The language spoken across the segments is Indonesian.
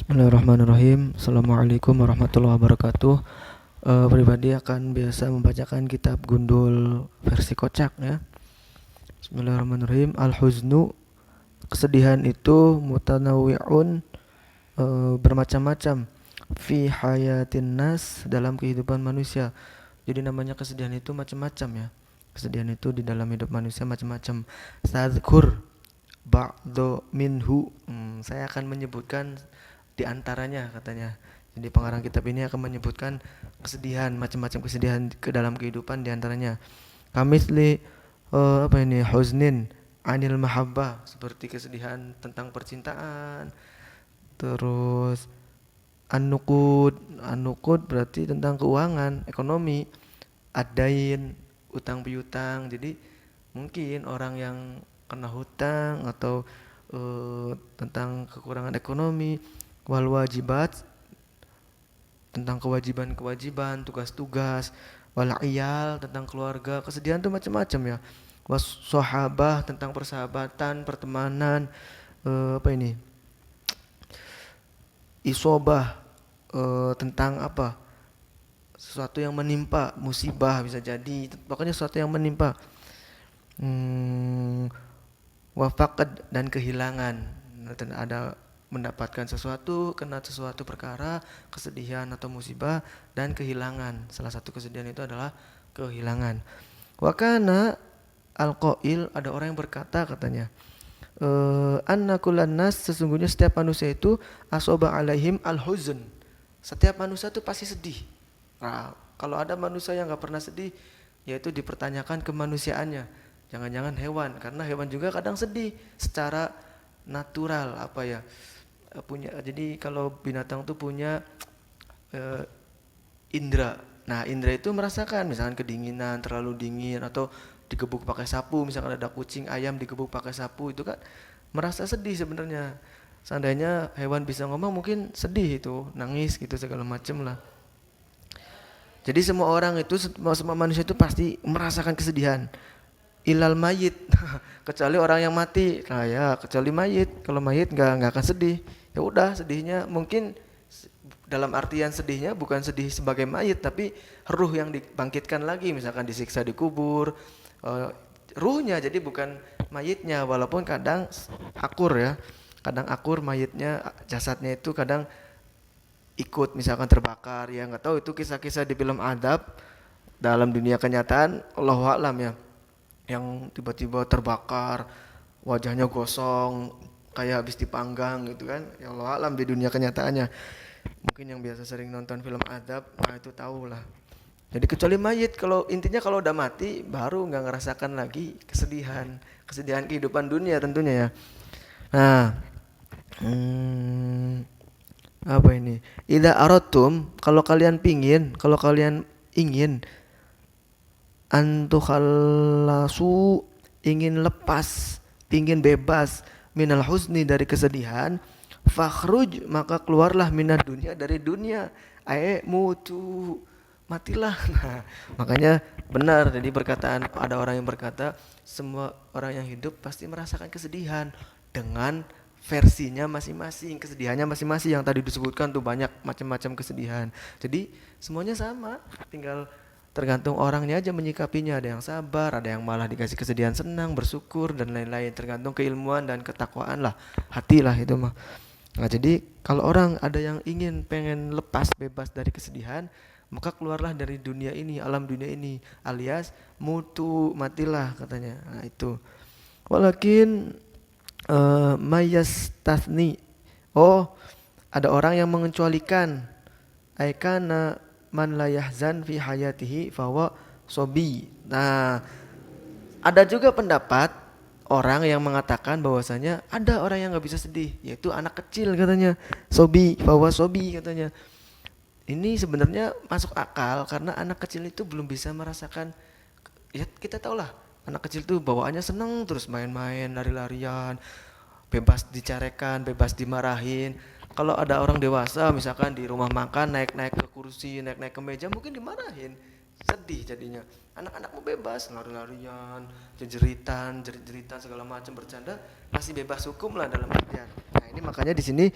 Bismillahirrahmanirrahim. Assalamualaikum warahmatullahi wabarakatuh. Pribadi akan biasa membacakan kitab Gundul versi kocak ya. Bismillahirrahmanirrahim. Al-huznu, kesedihan itu mutanawwi'un, bermacam-macam, fi hayatin nas, dalam kehidupan manusia. Jadi namanya kesedihan itu macam-macam ya. Kesedihan itu di dalam hidup manusia macam-macam. Tadzkur ba'do minhu, saya akan menyebutkan di antaranya katanya. Jadi pengarang kitab ini akan menyebutkan kesedihan, macam-macam kesedihan ke dalam kehidupan, di antaranya kamisli huznin anil mahabbah, seperti kesedihan tentang percintaan. Terus an-nuqud berarti tentang keuangan, ekonomi. Adain, utang piutang. Jadi mungkin orang yang kena hutang atau tentang kekurangan ekonomi. Wal wajibat, tentang kewajiban-kewajiban, tugas-tugas. Wal iyal, tentang keluarga. Kesedihan itu macam-macam ya. Was sahabah, tentang persahabatan, pertemanan. Isobah, tentang apa? Sesuatu yang menimpa, musibah bisa jadi. Pokoknya sesuatu yang menimpa. Wafaqad, dan kehilangan. Ada mendapatkan sesuatu, kena sesuatu perkara, kesedihan atau musibah, dan kehilangan. Salah satu kesedihan itu adalah kehilangan. Wakana al-qail, ada orang yang berkata katanya, anna kullan nas, sesungguhnya setiap manusia itu asoba alaihim al-huzn, setiap manusia itu pasti sedih. Nah, kalau ada manusia yang gak pernah sedih, yaitu dipertanyakan kemanusiaannya. Jangan-jangan hewan, karena hewan juga kadang sedih secara natural, punya. Jadi kalau binatang tuh punya indera. Nah, indera itu merasakan misalkan kedinginan, terlalu dingin, atau digebuk pakai sapu. Misalkan ada kucing, ayam digebuk pakai sapu, itu kan merasa sedih sebenarnya. Seandainya hewan bisa ngomong, mungkin sedih itu, nangis gitu segala macem lah. Jadi semua orang itu, semua manusia itu pasti merasakan kesedihan. Ilal mayit, kecuali orang yang mati. Nah ya, kecuali mayit. Kalau mayit nggak akan sedih. Ya udah, sedihnya mungkin dalam artian sedihnya bukan sedih sebagai mayit, tapi ruh yang dibangkitkan lagi, misalkan disiksa di kubur, ruhnya, jadi bukan mayitnya. Walaupun kadang akur ya, kadang akur mayitnya, jasadnya itu kadang ikut misalkan terbakar ya, nggak tahu itu kisah-kisah di film adab. Dalam dunia kenyataan Allahu a'lam ya, yang tiba-tiba terbakar, wajahnya gosong kayak habis dipanggang gitu kan. Ya Allah alam di dunia kenyataannya. Mungkin yang biasa sering nonton film adab, nah itu tahu lah. Jadi kecuali mayit, kalau intinya kalau udah mati baru nggak ngerasakan lagi kesedihan kehidupan dunia tentunya ya. Nah, apa ini? Idza aradtum, kalau kalian ingin antukhallasu, ingin lepas, ingin bebas, minal husni, dari kesedihan, fakhruj, maka keluarlah minad dunia, dari dunia, mutu, matilah. Nah, makanya benar, jadi perkataan ada orang yang berkata semua orang yang hidup pasti merasakan kesedihan dengan versinya masing-masing, kesedihannya masing-masing. Yang tadi disebutkan tuh banyak macam-macam kesedihan. Jadi semuanya sama, tinggal tergantung orangnya aja menyikapinya. Ada yang sabar, ada yang malah dikasih kesedihan senang, bersyukur, dan lain-lain. Tergantung keilmuan dan ketakwaan lah, hati lah itu mah. Nah jadi kalau orang ada yang pengen lepas, bebas dari kesedihan, maka keluarlah dari dunia ini, alam dunia ini, alias mutu, matilah katanya. Nah itu. Walakin mayas tasni, ada orang yang mengecualikan, aikana man la yahzan fi hayatihi fawa sobi. Nah, ada juga pendapat orang yang mengatakan bahwasanya ada orang yang nggak bisa sedih, yaitu anak kecil katanya. Sobi, fawa sobi katanya. Ini sebenarnya masuk akal karena anak kecil itu belum bisa merasakan. Ya kita tahulah, anak kecil tuh bawaannya seneng terus main-main, lari-larian, bebas dicarekan, bebas dimarahin. Kalau ada orang dewasa misalkan di rumah makan naik-naik ke kursi, naik-naik ke meja, mungkin dimarahin, sedih jadinya. Anak-anak mau bebas, lari-larian, jerit-jeritan segala macam, bercanda, masih bebas hukum lah dalam artian. Nah ini makanya di sini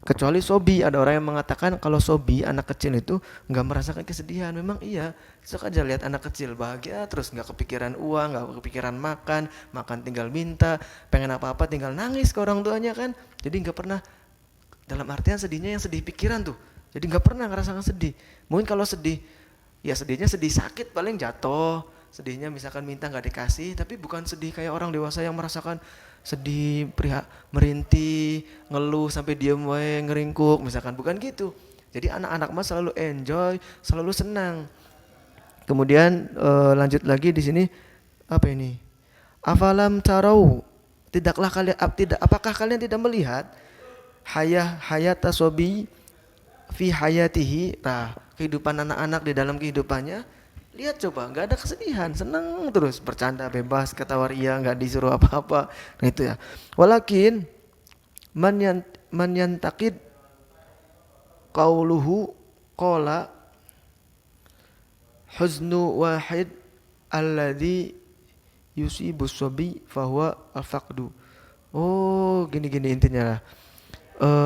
Kecuali sobi, ada orang yang mengatakan kalau sobi anak kecil itu nggak merasakan kesedihan. Memang iya, sok aja lihat anak kecil bahagia terus nggak kepikiran uang, nggak kepikiran makan, makan tinggal minta, pengen apa-apa tinggal nangis ke orang tuanya kan. Jadi nggak pernah, dalam artian sedihnya yang sedih pikiran tuh. Jadi nggak pernah ngerasakan sedih. Mungkin kalau sedih, ya sedihnya sedih sakit paling jatuh, sedihnya misalkan minta nggak dikasih, tapi bukan sedih kayak orang dewasa yang merasakan sedih, merintih, ngeluh sampai diem wae, ngeringkuk misalkan, bukan gitu. Jadi anak-anak mah selalu enjoy, selalu senang. Kemudian lanjut lagi di sini, apa ini? Afalam tarau, tidaklah kalian tidak apakah kalian tidak melihat hayata sobi fi hayatihi, nah kehidupan anak-anak di dalam kehidupannya. Lihat coba, nggak ada kesedihan, senang terus, bercanda bebas, ketawa ria, nggak disuruh apa-apa. Nah itu ya. Walakin man yantakid qauluhu qala huznu wahid alladhi yusibus sabi fahuwa al-faqdu. Oh, gini-gini intinya lah.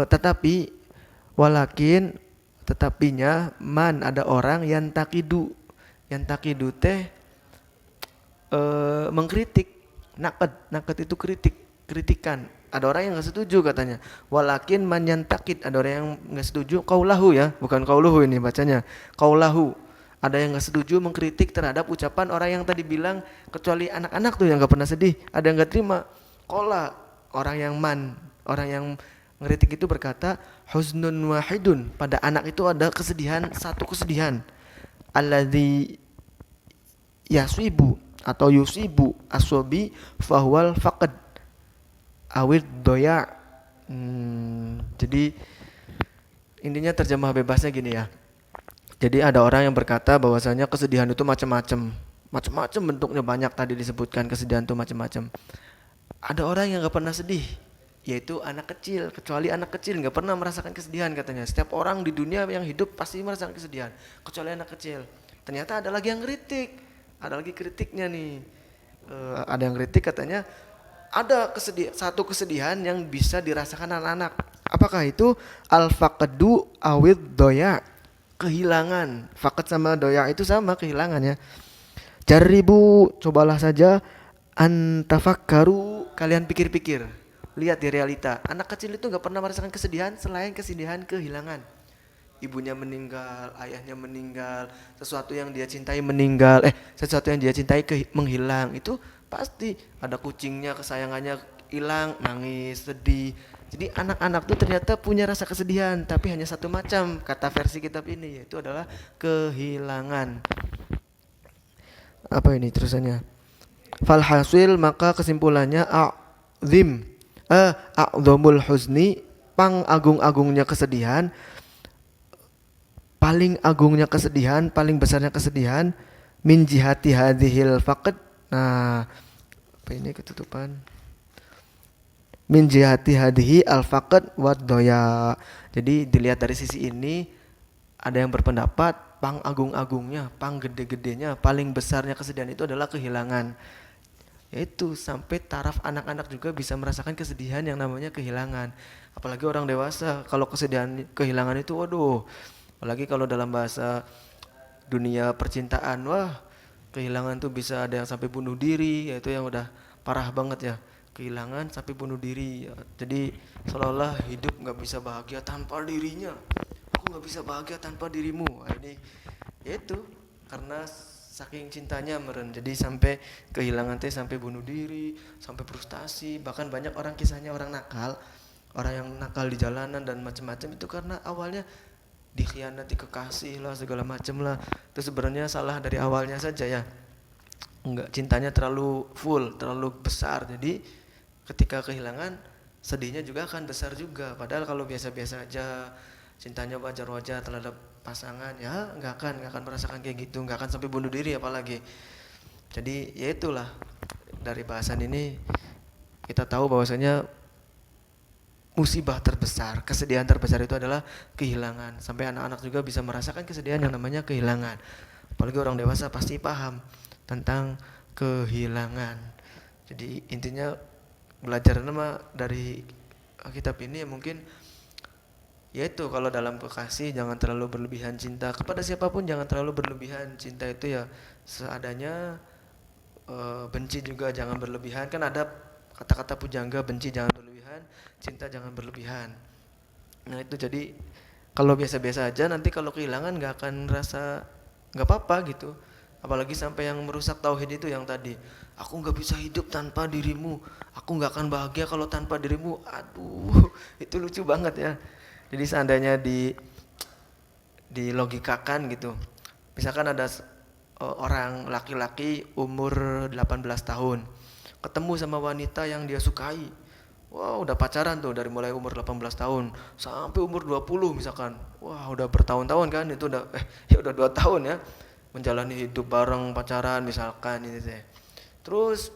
Tetapi walakin, tetapinya man, ada orang yang takidu teh mengkritik. Naked itu kritikan. Ada orang yang nggak setuju katanya. Walakin man yantakid, ada orang yang nggak setuju. Kaulahu ya, bukan kauluhu ini bacanya. Kaulahu, ada yang nggak setuju mengkritik terhadap ucapan orang yang tadi bilang kecuali anak-anak tuh yang nggak pernah sedih. Ada yang nggak terima. Kola, orang yang orang yang ngeritik itu berkata, huznun wahidun, pada anak itu ada kesedihan, satu kesedihan. Alladzi yaswibu atau yusibu aswabi fahwal faqad awid doya. Jadi intinya terjemah bebasnya gini ya. Jadi ada orang yang berkata bahwasanya kesedihan itu macam-macam bentuknya, banyak tadi disebutkan kesedihan itu macam-macam. Ada orang yang nggak pernah sedih, yaitu anak kecil. Kecuali anak kecil nggak pernah merasakan kesedihan katanya. Setiap orang di dunia yang hidup pasti merasakan kesedihan, kecuali anak kecil. Ternyata ada lagi yang kritik, ada lagi kritiknya nih. Ada yang kritik katanya ada satu kesedihan yang bisa dirasakan anak-anak. Apakah itu? Al-faqdu awid doya, kehilangan. Faqad sama doya itu sama, kehilangannya. Jaribu, cobalah saja, antafakkaru, kalian pikir-pikir, lihat di realita. Anak kecil itu gak pernah merasakan kesedihan selain kesedihan kehilangan. Ibunya meninggal, ayahnya meninggal, sesuatu yang dia cintai meninggal, sesuatu yang dia cintai menghilang. Itu pasti ada kucingnya, kesayangannya hilang, nangis, sedih. Jadi anak-anak tuh ternyata punya rasa kesedihan, tapi hanya satu macam, kata versi kitab ini, yaitu adalah kehilangan. Apa ini terusannya? Falhasil, maka kesimpulannya a'zamul huzni, pang agung-agungnya kesedihan, paling agungnya kesedihan, paling besarnya kesedihan, min jihati hadhil faqd. Nah, apa ini ketutupan? Min jihati hadhihi al faqd wad doya. Jadi dilihat dari sisi ini, ada yang berpendapat pang agung-agungnya, pang gede-gedenya, paling besarnya kesedihan itu adalah kehilangan. Yaitu sampai taraf anak-anak juga bisa merasakan kesedihan yang namanya kehilangan. Apalagi orang dewasa, kalau kesedihan kehilangan itu waduh. Apalagi kalau dalam bahasa dunia percintaan, wah, kehilangan tuh bisa ada yang sampai bunuh diri, yaitu yang udah parah banget ya. Kehilangan sampai bunuh diri. Jadi seolah-olah hidup nggak bisa bahagia tanpa dirinya. Aku nggak bisa bahagia tanpa dirimu. Nah, ini yaitu karena saking cintanya meren, jadi sampai kehilangan teh, sampai bunuh diri, sampai frustasi. Bahkan banyak orang, kisahnya orang nakal, orang yang nakal di jalanan dan macam-macam itu karena awalnya dikhianati kekasih lah, segala macam lah. Itu sebenarnya salah dari awalnya saja ya. Enggak, cintanya terlalu full, terlalu besar. Jadi ketika kehilangan, sedihnya juga akan besar juga. Padahal kalau biasa-biasa aja, cintanya wajar-wajar terhadap pasangan, ya nggak akan merasakan kayak gitu, nggak akan sampai bunuh diri apalagi. Jadi ya itulah, dari bahasan ini kita tahu bahwasanya musibah terbesar, kesedihan terbesar itu adalah kehilangan. Sampai anak-anak juga bisa merasakan kesedihan yang namanya kehilangan. Apalagi orang dewasa pasti paham tentang kehilangan. Jadi intinya belajar nama dari kitab ini ya mungkin Yaitu kalau dalam kekasih jangan terlalu berlebihan cinta kepada siapapun, jangan terlalu berlebihan cinta itu ya seadanya. Benci juga jangan berlebihan, kan ada kata-kata pujangga, benci jangan berlebihan, cinta jangan berlebihan. Nah itu jadi kalau biasa-biasa aja nanti kalau kehilangan nggak akan rasa nggak apa-apa gitu. Apalagi sampai yang merusak tauhid itu yang tadi, aku nggak bisa hidup tanpa dirimu, aku nggak akan bahagia kalau tanpa dirimu. Aduh, itu lucu banget ya. Jadi seandainya dilogikakan gitu, misalkan ada orang laki-laki umur 18 tahun ketemu sama wanita yang dia sukai. Wah, udah pacaran tuh dari mulai umur 18 tahun sampai umur 20 misalkan. Wah, udah bertahun-tahun kan, itu udah ya udah 2 tahun ya menjalani hidup bareng pacaran misalkan ini teh. Terus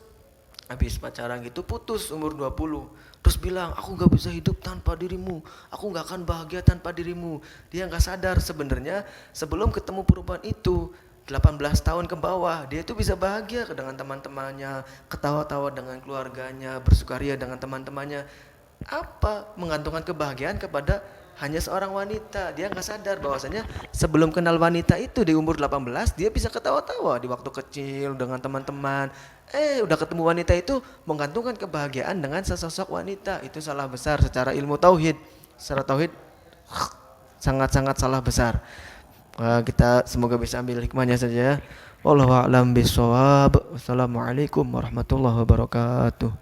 habis pacaran gitu putus umur 20. Terus bilang, aku gak bisa hidup tanpa dirimu, aku gak akan bahagia tanpa dirimu. Dia gak sadar sebenarnya sebelum ketemu perempuan itu 18 tahun ke bawah, dia itu bisa bahagia dengan teman-temannya, ketawa-tawa dengan keluarganya, bersukaria dengan teman-temannya. Apa? Menggantungkan kebahagiaan kepada hanya seorang wanita. Dia nggak sadar bahwasanya sebelum kenal wanita itu di umur 18 dia bisa ketawa-tawa di waktu kecil dengan teman-teman. Udah ketemu wanita itu menggantungkan kebahagiaan dengan sesosok wanita. Itu salah besar secara ilmu tauhid. Secara tauhid sangat-sangat salah besar. Kita semoga bisa ambil hikmahnya saja. Wallahu a'lam bishawab. Wassalamualaikum warahmatullahi wabarakatuh.